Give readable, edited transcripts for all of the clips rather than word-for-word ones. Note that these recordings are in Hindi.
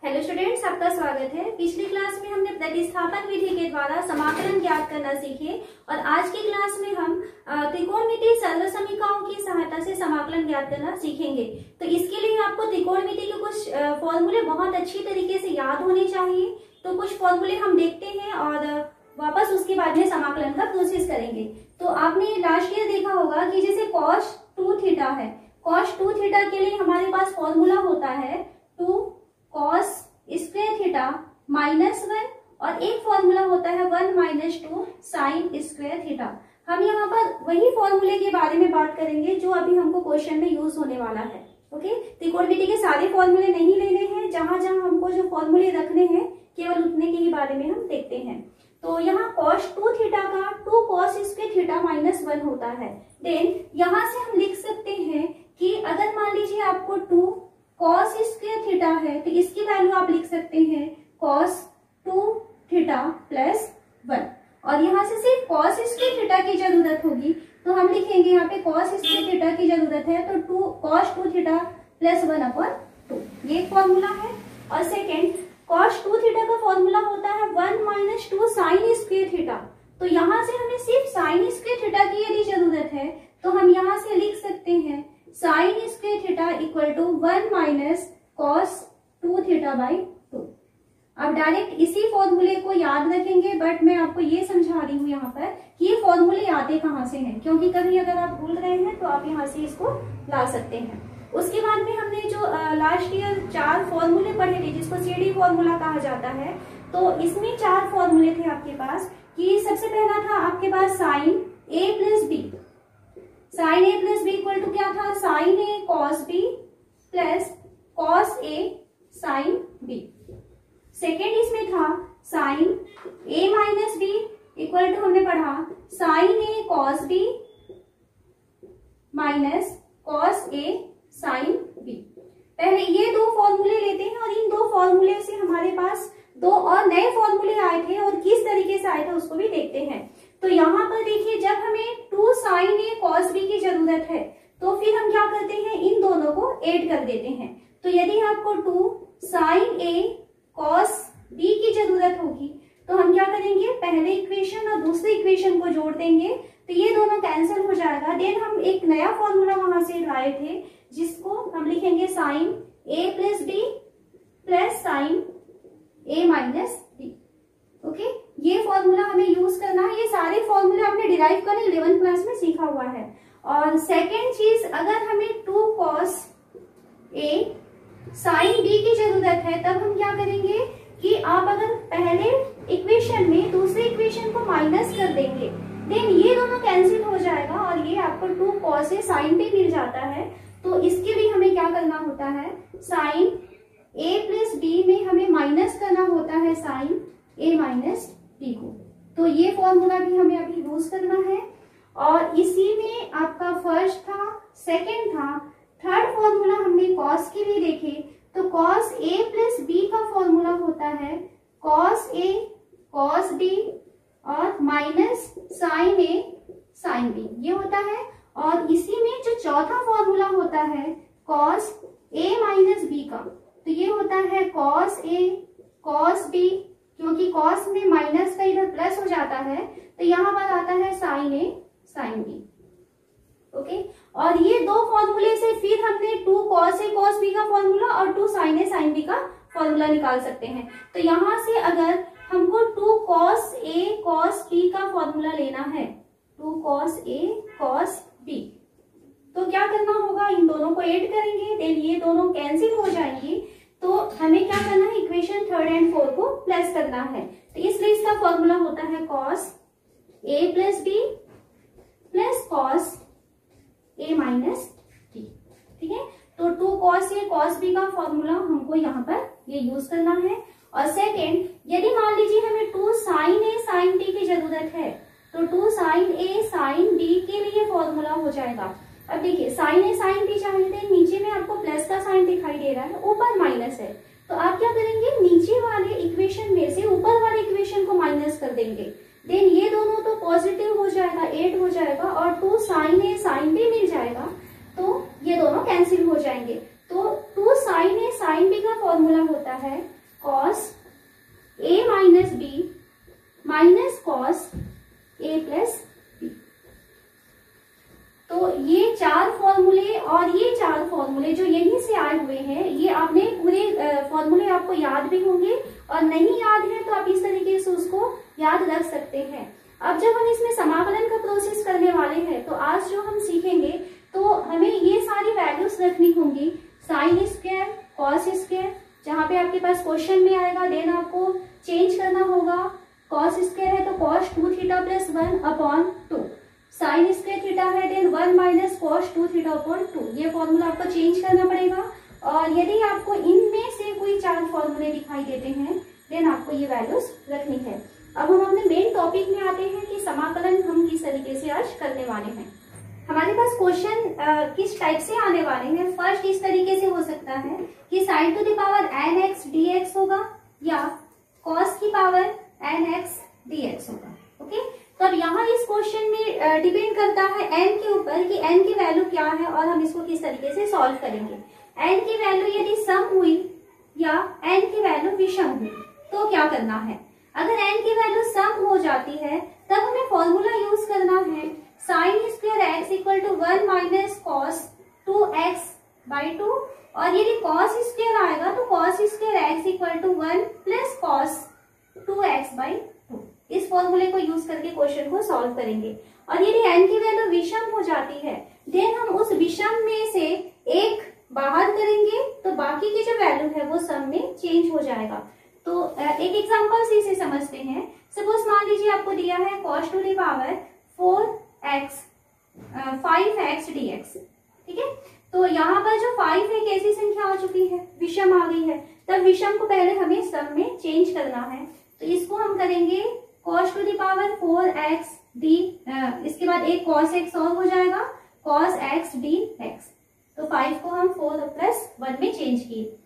हेलो स्टूडेंट्स, आपका स्वागत है। पिछली क्लास में हमने प्रतिस्थापन विधि के द्वारा समाकलन ज्ञात करना सीखे और आज की क्लास में हम त्रिकोणमितीय सर्वसमीकरणों की सहायता से समाकलन ज्ञात करना सीखेंगे। तो इसके लिए आपको त्रिकोणमिति के कुछ फॉर्मूले बहुत अच्छी तरीके से याद होने चाहिए। तो कुछ फॉर्मूले हम देखते हैं और वापस उसके बाद में समाकलन का प्रोसेस करेंगे। तो आपने लास्ट ईयर देखा होगा कि जैसे cos 2 थीटा है, cos 2 थीटा के लिए हमारे पास फॉर्मूला होता है 2 cos स्क्वायर थीटा -1 और एक फॉर्मूला होता है 1 - 2 sin स्क्वायर थीटा। हम यहाँ पर वही फॉर्मूले के बारे में बात करेंगे जो अभी हमको क्वेश्चन में यूज होने वाला है। ओके, त्रिकोणमिति के सारे फॉर्मूले नहीं लेने हैं, जहां जहां हमको जो फॉर्मूले रखने हैं केवल उतने के ही बारे में हम देखते हैं। तो यहाँ cos 2 थीटा का 2 cos स्क्वायर थीटा -1 होता है। देन यहाँ से हम लिख सकते हैं कि अगर मान लीजिए आपको 2 cos स्क्वायर थीटा है तो इसकी वैल्यू आप लिख सकते हैं cos 2 थीटा +1 और यहाँ से सिर्फ cos स्क्वायर थीटा की जरूरत होगी तो हम लिखेंगे यहाँ पे cos स्क्वायर थीटा की जरूरत है तो 2 cos 2 थीटा +1/2 ये फॉर्मूला है। और सेकेंड cos 2 थीटा का फॉर्मूला होता है 1 - 2 sin स्क्वायर थीटा। तो यहाँ से हमें सिर्फ sin स्क्वायर थीटा की यदि जरूरत है तो हम यहाँ से लिख सकते हैं sin स्क्वायर थीटा = 1 - cos 2 थीटा/2। अब डायरेक्ट इसी फॉर्मूले को याद रखेंगे, बट मैं आपको ये समझा रही हूँ यहाँ पर कि ये फॉर्मूले आते कहाँ से हैं, क्योंकि कभी अगर आप भूल रहे हैं तो आप यहाँ से इसको ला सकते हैं। उसके बाद में हमने जो लास्ट ईयर 4 फॉर्मूले पढ़े थे जिसको सीडी फॉर्मूला कहा जाता है, तो इसमें 4 फॉर्मूले थे आपके पास। कि सबसे पहला था आपके पास sin a + b, sin a + b = क्या था, sin a cos b + cos a sin b। Second इसमें था sin a - b = हमने पढ़ा sin a cos b - cos a sin b। पहले ये 2 फॉर्मूले लेते हैं और इन 2 फॉर्मूले से हमारे पास 2 और नए फॉर्मूले आए थे और किस तरीके से आए थे उसको भी देखते हैं। तो यहाँ पर देखिए, जब हमें 2 sin a cos b की जरूरत है तो फिर हम क्या करते हैं, इन दोनों को ऐड कर देते हैं। तो यदि आपको 2 sin a cos b की जरूरत होगी तो हम क्या करेंगे, पहले इक्वेशन और दूसरे इक्वेशन को जोड़ देंगे तो ये दोनों कैंसिल हो जाएगा। देन हम एक नया फॉर्मूला वहां से लाए थे जिसको हम लिखेंगे sin a + b + sin a - b। Okay, ये फॉर्मूला हमें यूज करना है। ये सारे फॉर्मूले आपने डिराइव करने 11th क्लास में सीखा हुआ है। और सेकेंड चीज, अगर हमें 2 cos a sin b की जरूरत है तब हम क्या करेंगे कि आप अगर पहले इक्वेशन में दूसरे इक्वेशन को माइनस कर देंगे, देन ये दोनों कैंसिल हो जाएगा और ये आपको 2 cos a sin b मिल जाता है। तो इसके लिए हमें क्या करना होता है, sin a + b में हमें माइनस करना होता है sin a - b को। तो ये फॉर्मूला भी हमें अभी यूज करना है। और इसी में आपका फर्स्ट था, सेकंड था, थर्ड फॉर्मूला हमने cos के लिए देखे तो cos a + b का फॉर्मूला होता है cos a cos b और -sin a sin b, ये होता है। और इसी में जो चौथा फॉर्मूला होता है cos a - b का, तो ये होता है cos a cos b, क्योंकि cos में माइनस का इधर प्लस हो जाता है तो यहाँ पर आता है sin a sin b। Okay, और ये 2 फॉर्मूले से फिर हमने 2 cos a cos b का फॉर्मूला और 2 sin a sin b का फॉर्मूला निकाल सकते हैं। तो यहाँ से अगर हमको 2 cos a cos b का फॉर्मूला लेना है, 2 cos a cos b, तो क्या करना होगा, इन दोनों को ऐड करेंगे, देन ये दोनों कैंसिल हो जाएंगी। तो हमें क्या करना है, इक्वेशन 3 और 4 को प्लस करना है। तो इसलिए इसका फॉर्मूला होता है cos a + b + cos a - b। ठीक है, तो 2 cos a cos b का फॉर्मूला हमको यहाँ पर ये यूज करना है। और सेकेंड, यदि मान लीजिए हमें 2 sin a sin b की जरूरत है तो 2 sin a sin b के लिए फॉर्मूला हो जाएगा। अब देखिए, sin a sin b चाहिए थे, नीचे में आपको प्लस का साइन दिखाई दे रहा है, ऊपर माइनस है, तो आप क्या करेंगे, नीचे वाले इक्वेशन में से ऊपर वाले इक्वेशन को माइनस कर देंगे। देन ये दोनों तो पॉजिटिव हो जाएगा, 8 हो जाएगा और 2 sin a sin b मिल जाएगा, तो ये दोनों कैंसिल हो जाएंगे। तो 2 साइन ए साइन बी का फॉर्मूला होता है cos A minus B minus cos A plus B. तो ये 4 फॉर्मूले और ये 4 फॉर्मूले जो यहीं से आए हुए हैं, ये आपने पूरे फॉर्मूले आपको याद भी होंगे, और नहीं याद है तो आप इस तरीके से उसको याद रख सकते हैं। अब जब हम इसमें समाकलन का प्रोसेस करने वाले हैं, तो आज जो हम सीखेंगे तो हमें ये सारी वैल्यूज रखनी होंगी, साइन स्क्वायर, कॉस स्क्वायर, जहां पे आपके पास क्वेश्चन में आएगा, देन आपको चेंज करना होगा। कॉस स्क्वायर है तो cos 2 theta plus 1 upon 2, sine square theta है then 1 minus cos 2 theta upon 2, ये फॉर्मूला आपको चेंज करना पड़ेगा। और यदि आपको इनमें से कोई 4 फॉर्मूले दिखाई देते हैं, देन आपको ये वैल्यूज रखनी है। अब हम अपने मेन टॉपिक में आते हैं कि समाकलन हम किस तरीके से आज करने वाले हैं। हमारे पास क्वेश्चन किस टाइप से आने वाले हैं। फर्स्ट इस तरीके से हो सकता है कि sine to the power n x d x होगा, या कॉस की power n x d x होगा। ओके, तो अब यहाँ इस क्वेश्चन में डिपेंड करता है एन के ऊपर कि एन की वैल्यू क्या है और हम इसको किस तरीके से सॉल्व करेंगे। एन की वैल्यू यदि सम हुई या एन की वैल्यू विषम हुई तो क्या करना है। अगर एन की वैल्यू सम हो जाती है तब हमें फॉर्मूला यूज करना है sine square x equal to 1 minus cos 2x by 2, और यदि कॉस स्क्वायर आएगा तो cos square x equal to 1 plus cos 2x by 2। इस फॉर्मूले को यूज करके क्वेश्चन को सॉल्व करेंगे। और यदि एन की वैल्यू विषम हो जाती है, देन हम उस विषम में से एक बाहर करेंगे तो बाकी की जो वैल्यू है वो सम में चेंज हो जाएगा। तो एक एग्जांपल से इसे समझते हैं। सपोज मान लीजिए आपको दिया है cos to the power 5x dx, ठीक है। तो यहाँ पर जो 5 है कैसी संख्या आ चुकी है, विषम आ गई है, तब विषम को पहले हमें सम में चेंज करना है। तो इसको हम करेंगे cos to the power 4x d, इसके बाद एक cos x और हो जाएगा cos x dx। तो 5 को हम 4 प्लस 1 में चेंज किए।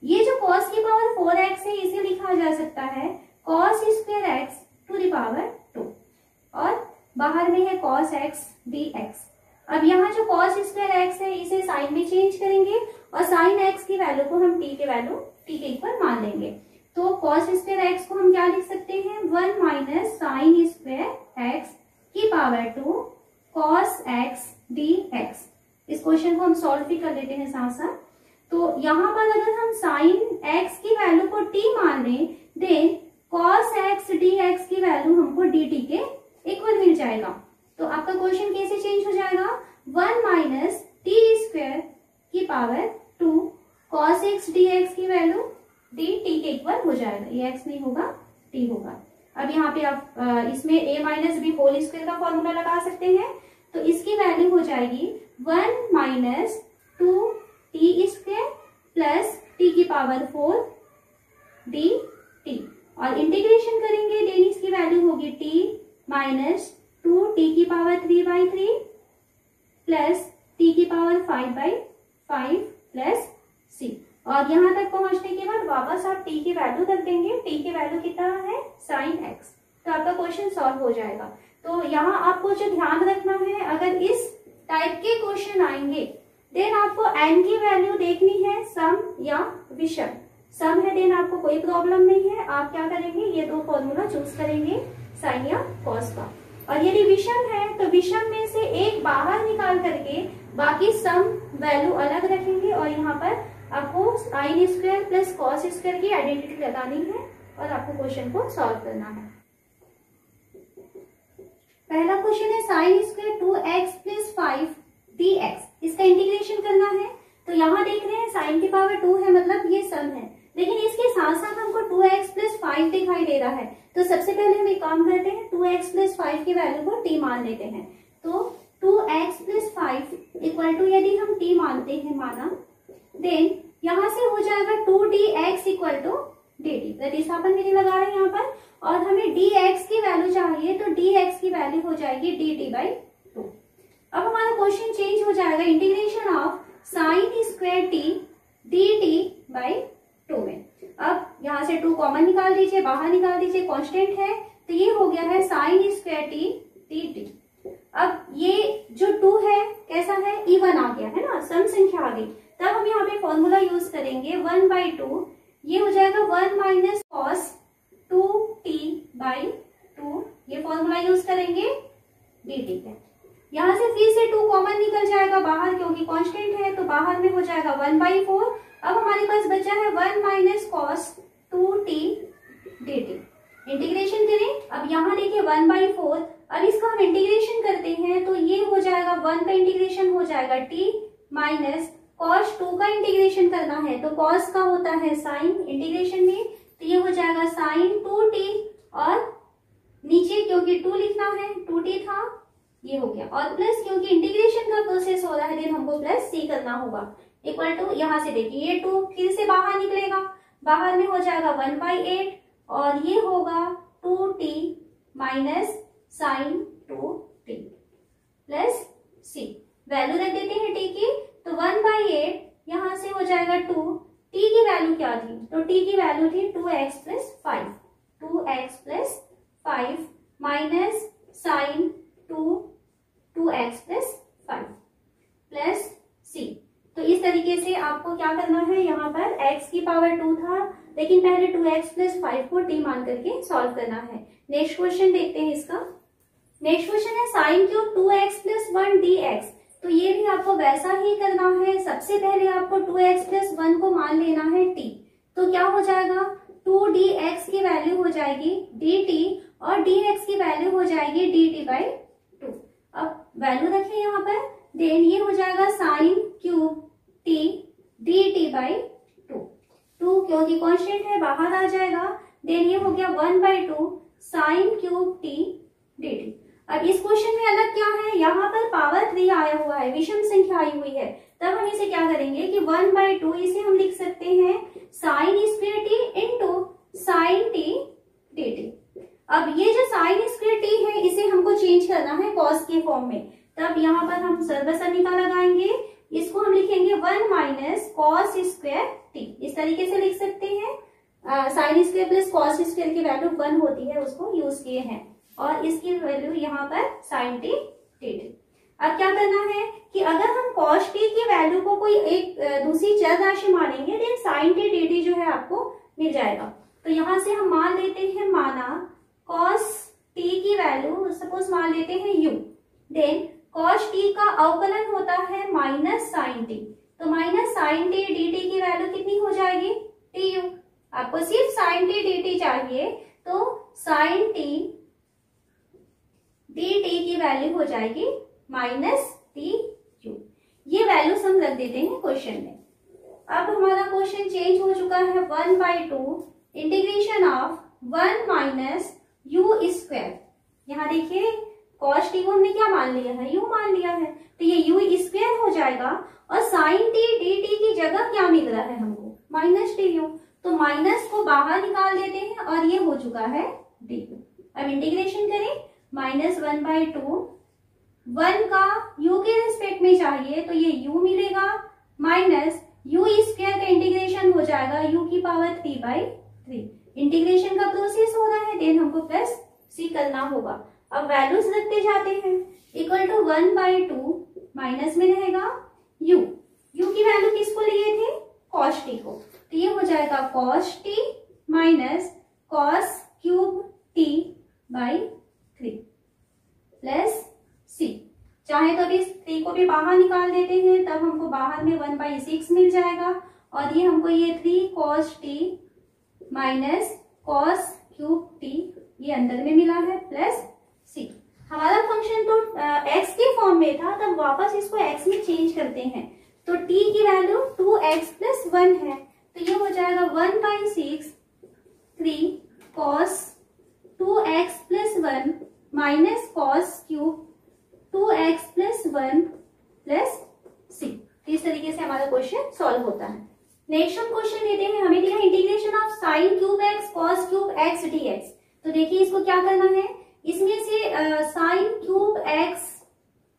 ये जो cos की पावर 4x है इसे लिखा जा सकता है cos square x to the power 2, और बाहर में है cos x dx। अब यहाँ जो cos स्क्वायर x है इसे साइन में चेंज करेंगे और साइन x की वैल्यू को हम t के इक्वल मान लेंगे। तो cos स्क्वायर x को हम क्या लिख सकते हैं, 1 माइनस साइन स्क्वायर x की पावर 2 cos x dx। इस क्वेश्चन को हम सॉल्व भी कर लेते हैं साथ साथ। तो यहाँ पर अगर हम साइन x की वैल्यू को t मान लें, देन cos x dx की वैल्यू हमको dt के इक्वल मिल जाएगा। तो आपका क्वेश्चन कैसे चेंज हो जाएगा, 1 माइनस टी स्क्वायर की पावर 2 cos x dx की वैल्यू dt के इक्वल हो जाएगा। ये x नहीं होगा, t होगा। अब यहाँ पे आप इसमें a minus b whole square का फॉर्मूला लगा सकते हैं। तो इसकी वैल्यू हो जाएगी 1 minus 2 t square plus t की पावर 4 डी टी, और इंटीग्रेशन करेंगे देन इसकी वैल्यू होगी टी माइनस 2 टी की पावर 3 बाई 3 प्लस टी की पावर 5 बाई 5 प्लस सी। और यहाँ तक पहुंचने के बाद वापस आप टी की वैल्यू रख देंगे। टी की वैल्यू कितना है, साइन एक्स। तो आपका क्वेश्चन सॉल्व हो जाएगा। तो यहाँ आपको जो ध्यान रखना है, अगर इस टाइप के क्वेश्चन आएंगे देन आपको एन की वैल्यू देखनी है सम या विषम। सम है देन आपको कोई प्रॉब्लम नहीं है, आप क्या करेंगे, ये 2 फॉर्मूला चूज करेंगे साइन या कॉस का। और यदि विषम है तो विषम में से एक बाहर निकाल करके बाकी सम वैल्यू अलग रखेंगे, और यहाँ पर आपको sine square plus cos square की आइडेंटिटी लगानी है और आपको क्वेश्चन को सॉल्व करना है। पहला क्वेश्चन है sine square 2x plus 5 dx, इसका इंटीग्रेशन करना है। तो यहाँ देख रहे हैं साइन की पावर 2 है, मतलब ये सम है, लेकिन इसके साथ साथ हमको 2x प्लस 5 दिखाई दे रहा है। तो सबसे पहले हम एक काम करते हैं, 2x प्लस 5 की वैल्यू को t मान लेते हैं। तो 2x प्लस 5 इक्वल टू यदि हम t मानते हैं माना, देन यहाँ से हो जाएगा 2dx इक्वल टू dt। प्रतिस्थापन विधि लगा रहे हैं यहाँ पर, और हमें dx की वैल्यू चाहिए तो dx की वैल्यू हो जाएगी dt बाई 2। अब हमारा क्वेश्चन चेंज हो जाएगा integration of sine square t dt by 2 में। अब यहाँ से 2 कॉमन निकाल दीजिए, बाहर निकाल दीजिए, कांस्टेंट है तो ये हो गया है साइन स्क्वायर t dt। अब ये जो 2 है कैसा है, इवन आ गया है ना, सम संख्या आ गई। तब हम यहाँ पे फॉर्मूला यूज करेंगे 1/2, ये हो जाएगा 1 माइनस कॉस 2t/2, ये फॉर्मूला यूज करेंगे dt का। यहाँ से 3 से 2 कॉमन निकल जाएगा बाहर, क्योंकि कांस्टेंट है, तो बाहर में हो जाएगा 1/4। अब हमारे पास बचा है 1 minus cos 2t dt। Integration करें, अब यहाँ देखिए 1/4, अब इसका हम इंटीग्रेशन करते हैं तो ये हो जाएगा 1 का इंटीग्रेशन हो जाएगा t माइनस कॉस 2 का इंटीग्रेशन करना है तो कॉस का होता है साइन इंटीग्रेशन में, तो ये हो जाएगा साइन 2t, और नीचे क्योंकि 2 लिखना है 2t था, ये हो गया, और प्लस क्योंकि इंटीग्रेशन का प्रोसेस हो रहा है देन हमको प्लस c करना होगा, इक्वल टू यहाँ से देखिए ये 2 फिर से बाहर निकलेगा, बाहर में हो जाएगा 1/8 और ये होगा 2t minus sine 2t plus c। Value रख देते हैं t की, तो 1/8 यहाँ से हो जाएगा 2, t की वैल्यू क्या थी, तो t की वैल्यू थी 2x plus 5, 2x plus 5 minus sine 2x plus 5 plus c। तो इस तरीके से आपको क्या करना है, यहाँ पर x की पावर 2 था, लेकिन पहले 2x प्लस 5 को t मान करके सॉल्व करना है। नेक्स्ट क्वेश्चन देखते हैं इसका। नेक्स्ट क्वेश्चन है sine cube 2x plus 1 dx। तो ये भी आपको वैसा ही करना है, सबसे पहले आपको 2x प्लस 1 को मान लेना है t, तो क्या हो जाएगा 2dx की वैल्यू हो जाएगी dt और dx की वैल्यू हो जाएगी dt/2। अब वैल्यू रखें यहाँ पर, देन ये हो जाएगा साइन क्यूब t dt/2, 2 क्योंकि कांस्टेंट है बाहर आ जाएगा, देन ये हो गया 1/2 साइन क्यूब t dt। अब इस क्वेश्चन में अलग क्या है, यहाँ पर पावर 3 आया हुआ है, विषम संख्या आई हुई है, तब हम इसे क्या करेंगे कि 1/2 इसे हम लिख सकते हैं sine square t into sine t dt। अब ये जो साइन स्क्वायर t है इसे हमको चेंज करना है कॉस के फॉर्म में, तब यहाँ पर हम सर्वसम्मिका लगाएंगे, इसको हम लिखेंगे 1 माइनस कॉस स्क्वायर t, इस तरीके से लिख सकते हैं। Sine square plus cos square की वैल्यू 1 होती है, उसको यूज किए हैं, और इसकी वैल्यू यहाँ पर साइन t dt। अब क्या करना है कि अगर हम cos t की वैल्यू को कोई एक दूसरी चर राशि मानेंगे देन साइन t dt जो है आपको मिल जाएगा। तो यहाँ से हम मान लेते हैं, माना cos t की वैल्यू सपोज मान लेते हैं u, देन cos t का अवकलन होता है माइनस साइन t, तो माइनस साइन t dt की वैल्यू कितनी हो जाएगी tu। आपको सिर्फ साइन t dt चाहिए, तो साइन t dt की वैल्यू हो जाएगी माइनस tu। ये वैल्यूज हम रख देते हैं क्वेश्चन में। अब हमारा क्वेश्चन चेंज हो चुका है 1/2 integration of 1 minus u square. यहाँ देखिए cos t को हमने क्या मान लिया है, u मान लिया है, तो ये u स्क्वायर हो जाएगा, और साइन t dt की जगह क्या मिल रहा है हमको माइनस tu, तो माइनस को बाहर निकाल देते हैं और ये हो चुका है du। अब इंटीग्रेशन करें, माइनस 1/2, 1 का u के रिस्पेक्ट में चाहिए तो ये u मिलेगा, माइनस u स्क्वायर का इंटीग्रेशन हो जाएगा u की पावर 3/3। इंटीग्रेशन का प्रोसेस हो रहा है, देन हमको प्लस c करना होगा। अब वैल्यूज रखते जाते हैं, इक्वल टू 1/2 माइनस में रहेगा u की वैल्यू किसको लिए थे cos t को, तो ये हो जाएगा cos t minus cos cube t/3 plus c। चाहे तो अभी इस 3 को भी बाहर निकाल देते हैं, तब हमको बाहर में 1/6 मिल जाएगा, और ये हमको ये 3 cos t minus cos cube t ये अंदर में मिला है प्लस c। हमारा फंक्शन तो x के फॉर्म में था, तब वापस इसको x में चेंज करते हैं, तो t की वैल्यू 2x प्लस 1 है, तो ये हो जाएगा 1/6 3 cos 2x plus 1 minus cos cube 2x plus 1 plus c। इस तरीके से हमारा क्वेश्चन सॉल्व होता है। नेक्स्ट हम क्वेश्चन लेते हैं, हमें दिया integration of sine cube x cos cube x dx। तो देखिए इसको क्या करना है, इसमें से साइन क्यूब x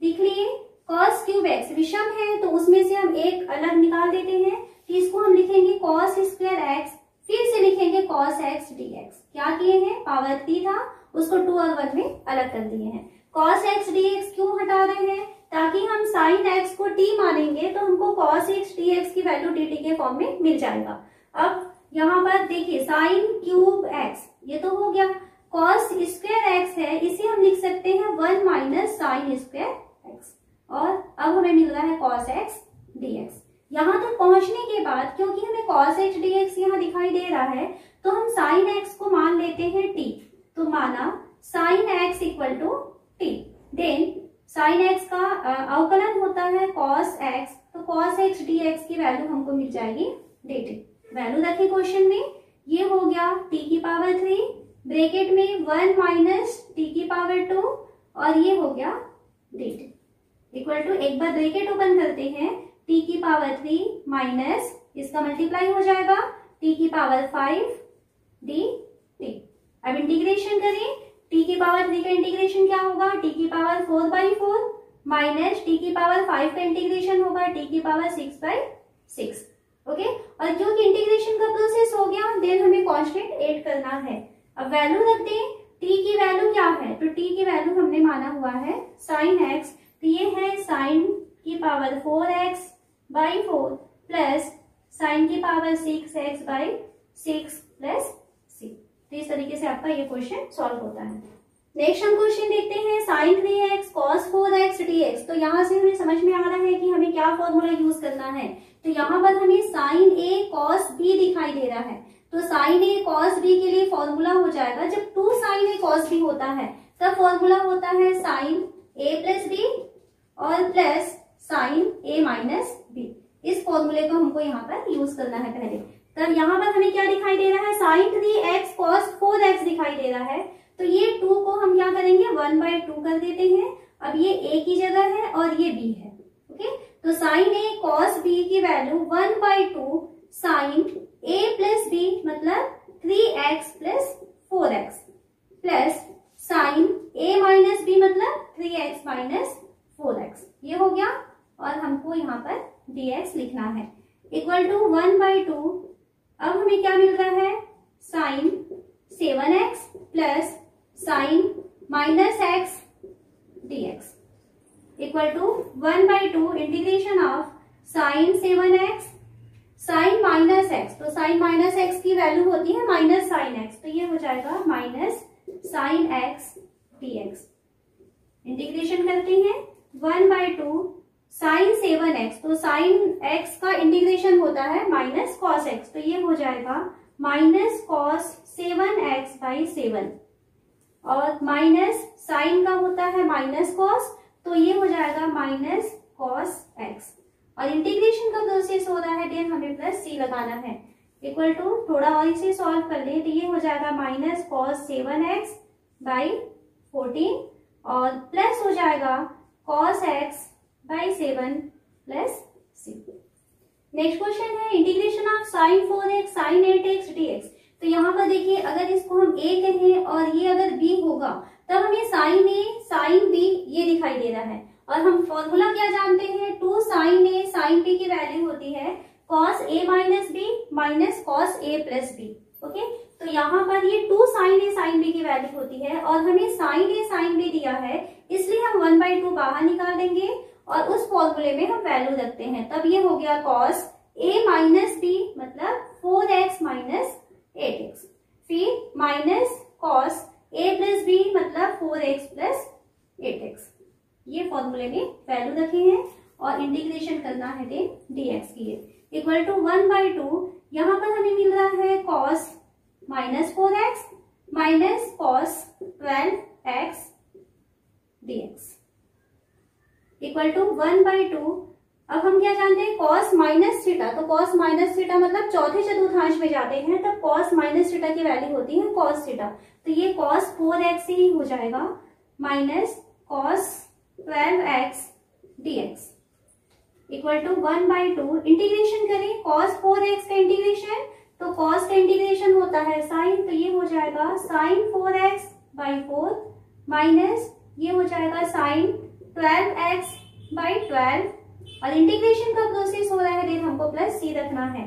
लिख लिए, cos क्यूब x विषम है तो उसमें से हम एक अलग निकाल देते हैं, तो इसको हम लिखेंगे cos स्क्वायर x, फिर से लिखेंगे cos x dx। क्या किए हैं, पावर 3 था उसको 2 और 1 में अलग कर दिए हैं। cos x dx क्यों हटा रहे हैं, ताकि हम साइन एक्स को t मानेंगे तो हमको cos x dx की वैल्यू dt के फॉर्म में मिल जाएगा। अब यहाँ पर देखिए साइन क्यूब x ये तो हो गया, cos स्क्वायर x है इसे हम लिख सकते हैं 1 माइनस साइन स्क्वायर x, और अब हमें मिल रहा है cos x dx। यहाँ तक पहुंचने के बाद क्योंकि हमें cos x dx यहाँ दिखाई दे रहा है तो हम sin x को मान लेते हैं t, तो माना sin x equal to t, then sin x का अवकलन होता है cos x, तो cos x dx की वैल्यू हमको मिल जाएगी dt। वैल्यू रखें क्वेश्चन में, ये हो गया t की पावर 3 ब्रैकेट में 1 माइनस t की पावर 2 और ये हो गया dt इक्वल टू, एक बार ब्रैकेट ओपन करते हैं, t की पावर 3 माइनस इसका मल्टीप्लाई हो जाएगा t की पावर 5 dt। अब इंटीग्रेशन करें, t की पावर 3 का इंटीग्रेशन क्या होगा, t की पावर 4/4 माइनस t की पावर 5 का इंटीग्रेशन होगा t की पावर 6/6। ओके, और क्योंकि इंटीग्रेशन का प्रोसेस हो गया देन हमें कांस्टेंट ऐड करना है। अब वैल्यू रखते हैं, t की वैल्यू क्या है, तो t की वैल्यू हमने माना हुआ है sin x, तो ये है sin की पावर 4x/4 प्लस sin की पावर 6x/6 प्लस c। तो इस तरीके से आपका ये क्वेश्चन सॉल्व होता है। नेक्स्ट हम क्वेश्चन देखते हैं sin 3x cos 4x dx। तो यहाँ से हमें समझ में आ रहा है कि हमें क्या फॉर्मूला यूज करना है, तो यहाँ पर हमें sin a cos b दिखाई दे रहा है, तो sin a cos b के लिए फॉर्मूला हो जाएगा, जब 2 sin a cos b होता है तब फॉर्मूला होता है sin a प्लस b और plus sin a minus b। इस फॉर्मूले को हमको यहाँ पर यूज करना है पहले। तब यहाँ पर हमें क्या दिखाई दे रहा है, sin 3x cos 4x दिखाई दे रहा है, तो ये 2 को हम क्या करेंगे 1/2 कर देते हैं। अब ये a की जगह है और ये b है। ओके, तो sin a cos b की value 1/2 sin a plus b मतलब 3x plus 4x plus sin a minus b मतलब 3x माइनस 4x, ये हो गया, और हमको यहाँ पर dx लिखना है इक्वल टू 1/2। अब हमें क्या मिल रहा है, sin 7x plus sin minus x dx equal to 1/2 integration of sin 7x sin minus x, तो sin माइनस x की वैल्यू होती है माइनस sin x, तो ये हो जाएगा minus sin x dx। Integration करते हैं 1/2 sin 7x, तो sin x का इंटीग्रेशन होता है माइनस cos x, तो ये हो जाएगा माइनस cos 7x/7 और माइनस sin का होता है माइनस cos, तो ये हो जाएगा माइनस cos x, और इंटीग्रेशन का प्रोसेस हो रहा है देन हमें प्लस c लगाना है इक्वल टू, थोड़ा और इसे सॉल्व कर ले तो ये हो जाएगा माइनस cos 7x/14 और प्लस हो जाएगा cos x/7 plus c। Next question है integration of sin 4x sin 8x dx। तो यहाँ पर देखिए अगर इसको हम a कहें और ये अगर b होगा तब हमें sin a sin b ये दिखाई दे रहा है, और हम फॉर्मूला क्या जानते हैं, 2 sin a sin b की वैल्यू होती है cos a minus b minus cos a plus b। Okay, तो यहाँ पर ये 2 sin a sin b की वैल्यू होती है और हमें sin a sin b दिया है, इसलिए हम 1/2 बाहर निकाल देंगे और उस फॉर्मूले में हम वैल्यू रखते हैं, तब ये हो गया cos a माइनस b मतलब 4x माइनस 8x, फिर minus cos a plus b मतलब 4x प्लस 8x। ये फॉर्मूले में वैल्यू रखे हैं और इंटीग्रेशन करना है dx की इक्वल टू 1/2। यहाँ पर हमें मिल रहा है cos minus 4x minus cos 12x dx equal to 1/2। अब हम क्या जानते हैं cos माइनस थीटा, तो cos माइनस थीटा मतलब चौथे चतुर्थांश में जाते हैं तब cos माइनस थीटा की वैल्यू होती है cos थीटा, तो ये cos 4x ही हो जाएगा minus cos 12x dx equal to 1/2। Integration करें cos 4x का इंटीग्रेशन, तो cos का इंटीग्रेशन होता है sin, तो ये हो जाएगा sin 4x/4 माइनस ये हो जाएगा sin 12x/12, और इंटीग्रेशन का प्रोसेस हो रहा है देन हमको प्लस c रखना है।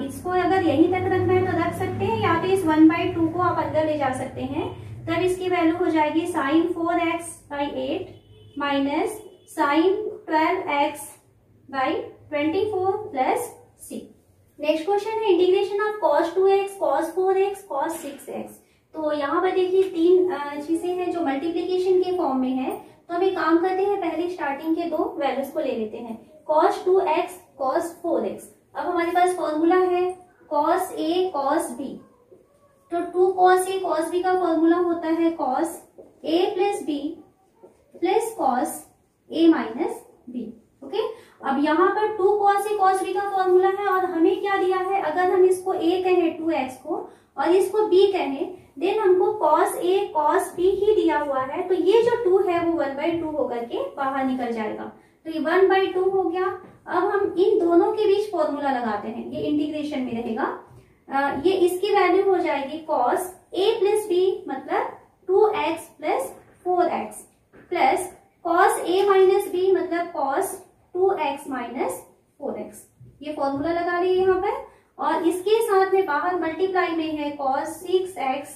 इसको अगर यहीं तक रखना है तो रख सकते हैं, या तो इस 1/2 को आप अंदर ले जा सकते हैं, तब इसकी वैल्यू हो जाएगी sin 4x/8 minus sine 12x by 24 प्लस c। नेक्स्ट क्वेश्चन है integration of cos 2x, cos 4x, cos 6x। तो यहाँ पर देखिए तीन चीजें हैं जो मल्टीप्लीकेशन के फॉर्म में है। तो हम एक काम करते हैं, पहले स्टार्टिंग के दो वैल्यूज को ले लेते हैं, cos 2x, cos 4x। अब हमारे पास फॉर्मूला है cos a cos b, तो 2 cos a cos b का फॉर्मूला होता है cos a plus b plus cos a minus b। Okay, अब यहाँ पर 2 cos a cos b का फॉर्मूला है और हमें क्या दिया है, अगर हम इसको a कहें 2x को और इसको b कहें, देन हमको cos a cos b ही दिया हुआ है। तो ये जो 2 है वो 1/2 होकर के बाहर निकल जाएगा, तो ये 1/2 हो गया। अब हम इन दोनों के बीच फॉर्मूला लगाते हैं, ये इंटीग्रेशन में रहेगा। ये इसकी वैल्यू हो जाएगी cos a प्लस b मतलब 2x plus 4x plus cos a minus b मतलब cos 2x माइनस 4x। ये फॉर्मूला लगा लिए यहाँ पर, और इसके साथ में बाहर मल्टीप्लाई में है cos 6x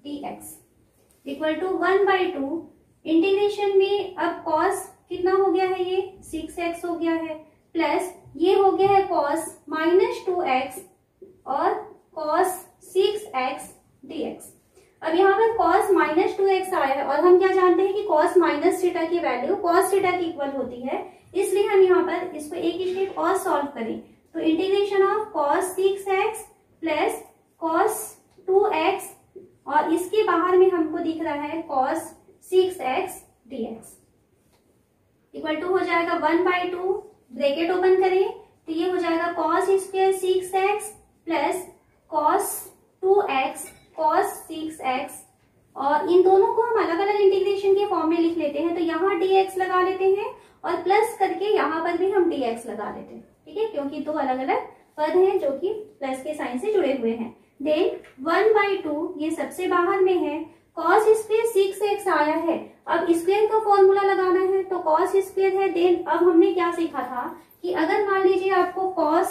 dx equal to 1/2। Integration में अब cos कितना हो गया है, ये 6x हो गया है, प्लस ये हो गया है cos माइनस 2x और cos 6x dx। अब यहाँ पर cos माइनस 2x आया है और हम क्या जानते हैं कि cos माइनस थीटा की वैल्यू cos थीटा की इक्वल होती है, इसलिए हम यहाँ पर इसको एक स्टेप और सॉल्व करें। तो integration of cos 6x plus cos 2x और इसके बाहर में हमको दिख रहा है cos 6x dx equal to हो जाएगा 1/2, ब्रैकेट ओपन करें तो ये हो जाएगा cos square 6x plus cos 2x cos 6x, और इन दोनों को हम अलग अलग इंटीग्रेशन के फॉर्म में लिख लेते हैं। तो यहाँ dx लगा लेते हैं और प्लस करके यहाँ पर भी हम dx लगा लेते हैं, ठीक है, क्योंकि दो अलग अलग पद हैं जो कि प्लस के साइन से जुड़े हुए हैं। देन 1/2 ये सबसे बाहर में है, cos स्क्वायर 6x आया है, अब स्क्वायर का फॉर्मूला लगाना है तो cos स्क्वायर है। देन अब हमने क्या सीखा था कि अगर मान लीजिए आपको cos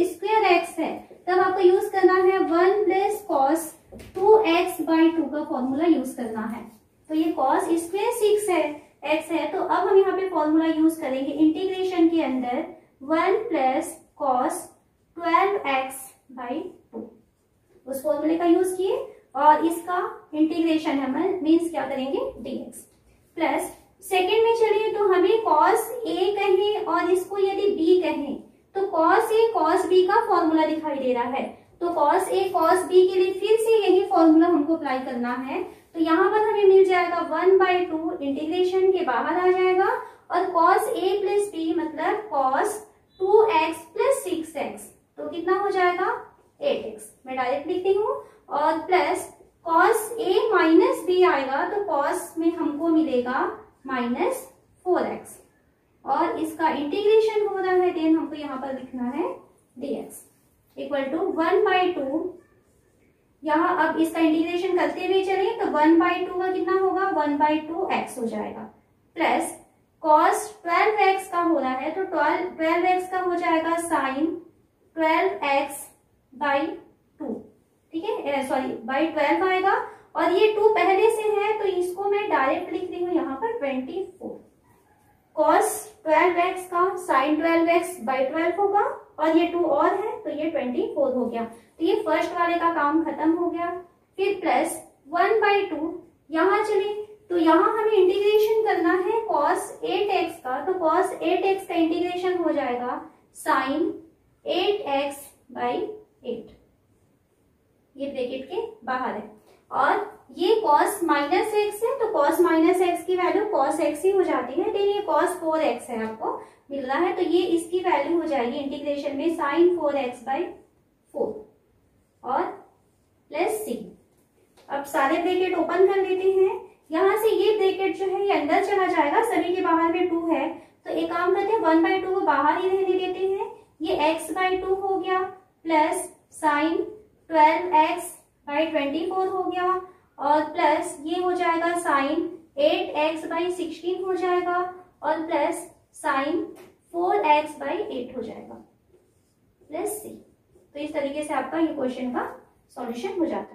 स्क्वायर x है, तब आपको यूज करना है 1 प्लस cos 2x/2 का फॉर्मूला यूज करना है। तो ये cos स्क्वायर 6 है x है, तो अब हम यहाँ पे फॉर्मूला यूज करेंगे इंटीग्रेशन के अंदर 1 प्लस cos 12x/2, उस फॉर्मूले का यूज किए और इसका इंटीग्रेशन हम मीन्स क्या करेंगे dx प्लस सेकेंड में चलिए तो हमें cos a कहें और इसको यदि b कहें तो cos a cos b का फॉर्मूला दिखाई दे रहा है, तो cos a cos b के लिए फिर से यही फॉर्मूला हमको अप्लाई करना है। तो यहाँ पर हमें मिल जाएगा 1/2, इंटीग्रेशन के बाहर आ जाएगा और cos a प्लस b मतलब cos 2x प्लस 6x, तो कितना हो जाएगा 8x, मैं डायरेक्ट लिखती हूँ, और plus cos a minus b आएगा तो cos में हमको मिलेगा माइनस 4x और इसका इंटीग्रेशन हो रहा है, देन हमको यहाँ पर लिखना है dx इक्वल टू 1/2। यहाँ अब इसका इंटीग्रेशन करते हुए चले तो 1/2 का कितना होगा 1/2x हो जाएगा, प्लस cos 12x का हो रहा है तो 12x का हो जाएगा sin 12x/2, ठीक है, सॉरी बाई 12 आएगा, और ये 2 पहले से है तो इसको मैं डायरेक्ट लिख रही हूँ यहाँ पर 24। cos 12x का sin 12x/12 होगा और ये 2 और है तो ये 24 हो गया। तो ये फर्स्ट वाले का काम खत्म हो गया। फिर प्लस 1/2 यहाँ चले तो यहाँ हमें इंटीग्रेशन करना है cos 8x का, तो cos 8x का इंटीग्रेशन हो जाएगा sin 8x/8, ये ब्रैकेट के बाहर है, और ये cos माइनस x है तो cos माइनस x की वैल्यू cos x ही हो जाती है, देन ये cos 4x है आपको मिल रहा है, तो ये इसकी वैल्यू हो जाएगी इंटीग्रेशन में sin 4x/4 और प्लस c। अब सारे ब्रैकेट ओपन कर लेते हैं, यहाँ से ये ब्रैकेट जो है ये अंदर चला जाएगा, सभी के बाहर में 2 है, तो एक काम करते हैं 1/2 को बाहर ही रहने देते हैं, ये x/2 हो गया प्लस sin 12x/24 हो गया, और प्लस ये हो जाएगा sin 8x/16 हो जाएगा, और प्लस sin 4x/8 हो जाएगा प्लस c। तो इस तरीके से आपका ये क्वेश्चन का सॉल्यूशन हो जाता है।